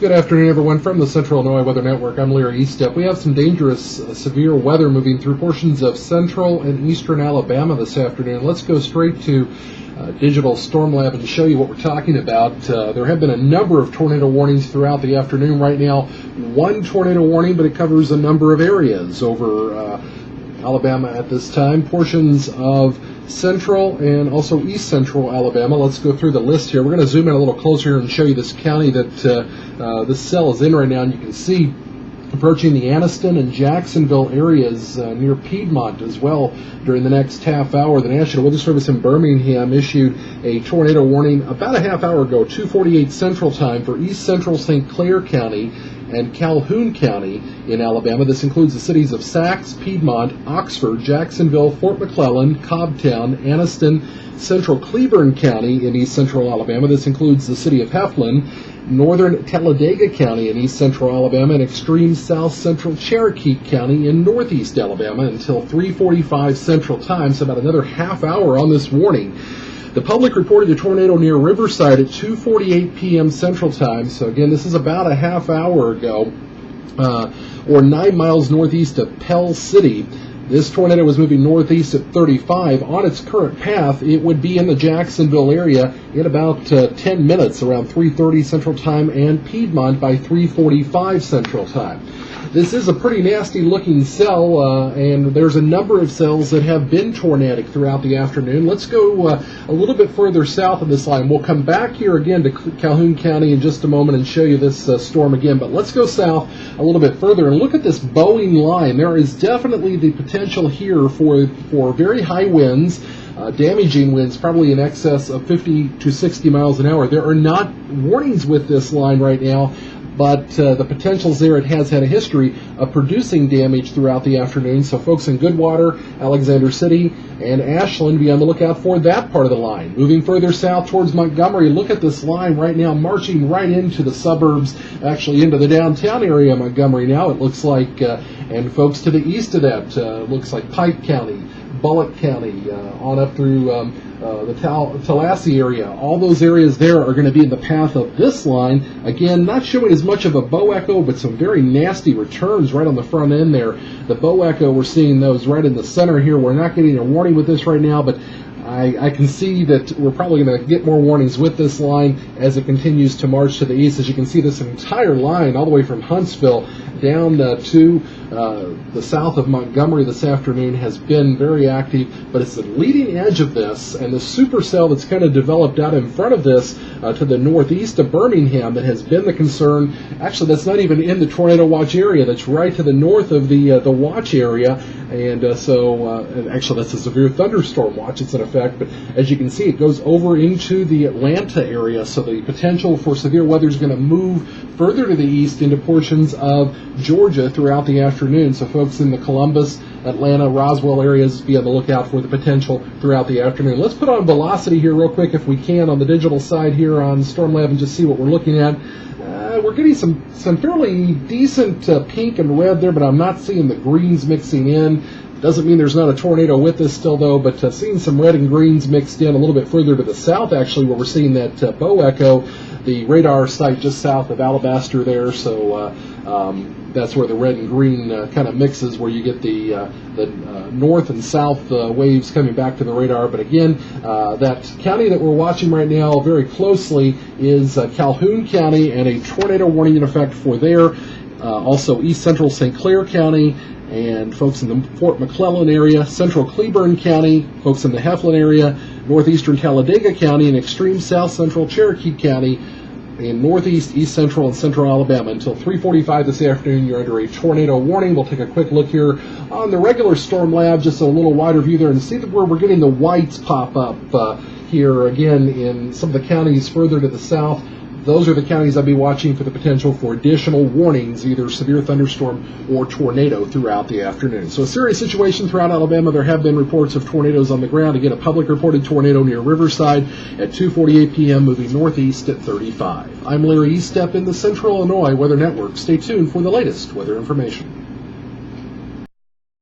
Good afternoon, everyone. From the Central Illinois Weather Network, I'm Larry Eastep. We have some dangerous, severe weather moving through portions of central and eastern Alabama this afternoon. Let's go straight to Digital Storm Lab and show you what we're talking about. There have been a number of tornado warnings throughout the afternoon. Right now, one tornado warning, but it covers a number of areas over Alabama at this time. Portions of central and also east central Alabama. Let's go through the list here. We're going to zoom in a little closer here and show you this county that this cell is in right now. And you can see approaching the Anniston and Jacksonville areas near Piedmont as well during the next half hour. The National Weather Service in Birmingham issued a tornado warning about a half hour ago, 2:48 Central Time, for east central St. Clair County and Calhoun County in Alabama. This includes the cities of Sacs, Piedmont, Oxford, Jacksonville, Fort McClellan, Cobbtown, Anniston, central Cleburne County in east central Alabama. This includes the city of Heflin, northern Talladega County in east central Alabama, and extreme south central Cherokee County in northeast Alabama until 3:45 Central Time, so about another half hour on this warning. The public reported a tornado near Riverside at 2:48 p.m. Central Time. So again, this is about a half hour ago, or 9 miles northeast of Pell City. This tornado was moving northeast at 35. On its current path, it would be in the Jacksonville area in about 10 minutes, around 3:30 Central Time, and Piedmont by 3:45 Central Time. This is a pretty nasty looking cell, and there's a number of cells that have been tornadic throughout the afternoon. Let's go a little bit further south of this line. We'll come back here again to Calhoun County in just a moment and show you this storm again, but let's go south a little bit further and look at this bowing line. There is definitely the potential here for very high winds, damaging winds, probably in excess of 50 to 60 miles an hour. There are not warnings with this line right now, but the potential's there. It has had a history of producing damage throughout the afternoon. So folks in Goodwater, Alexander City, and Ashland, be on the lookout for that part of the line. Moving further south towards Montgomery, look at this line right now, marching right into the suburbs, actually into the downtown area of Montgomery now, it looks like. And folks to the east of that, looks like Pike County, Bullock County, on up through the Tallahassee area. All those areas there are going to be in the path of this line. Again, not showing as much of a bow echo, but some very nasty returns right on the front end there. The bow echo, we're seeing those right in the center here. We're not getting a warning with this right now, but I can see that we're probably going to get more warnings with this line as it continues to march to the east. As you can see, this entire line, all the way from Huntsville down to the south of Montgomery this afternoon, has been very active, but it's the leading edge of this and the supercell that's kind of developed out in front of this to the northeast of Birmingham that has been the concern. Actually, that's not even in the tornado watch area. That's right to the north of the watch area, and actually that's a severe thunderstorm watch. It's in effect, but as you can see, it goes over into the Atlanta area, so the potential for severe weather is going to move further to the east into portions of Georgia throughout the afternoon. So folks in the Columbus, Atlanta, Roswell areas, be on the lookout for the potential throughout the afternoon. Let's put on velocity here real quick if we can on the digital side here on Storm Lab and just see what we're looking at. We're getting some fairly decent pink and red there, but I'm not seeing the greens mixing in. Doesn't mean there's not a tornado with this still, though, but seeing some red and greens mixed in a little bit further to the south, actually, where we're seeing that bow echo, the radar site just south of Alabaster there. So that's where the red and green kind of mixes, where you get the north and south waves coming back to the radar. But again, that county that we're watching right now very closely is Calhoun County, and a tornado warning in effect for there. Also east central St. Clair County, and folks in the Fort McClellan area, central Cleburne County, folks in the Heflin area, northeastern Talladega County, and extreme south central Cherokee County in northeast, east central, and central Alabama. Until 3:45 this afternoon, you're under a tornado warning. We'll take a quick look here on the regular Storm Lab, just a little wider view there, and see where we're getting the whites pop up here again in some of the counties further to the south. Those are the counties I'll be watching for the potential for additional warnings, either severe thunderstorm or tornado throughout the afternoon. So a serious situation throughout Alabama. There have been reports of tornadoes on the ground. Again, a public reported tornado near Riverside at 2:48 p.m. moving northeast at 35. I'm Larry Eastep in the Central Illinois Weather Network. Stay tuned for the latest weather information.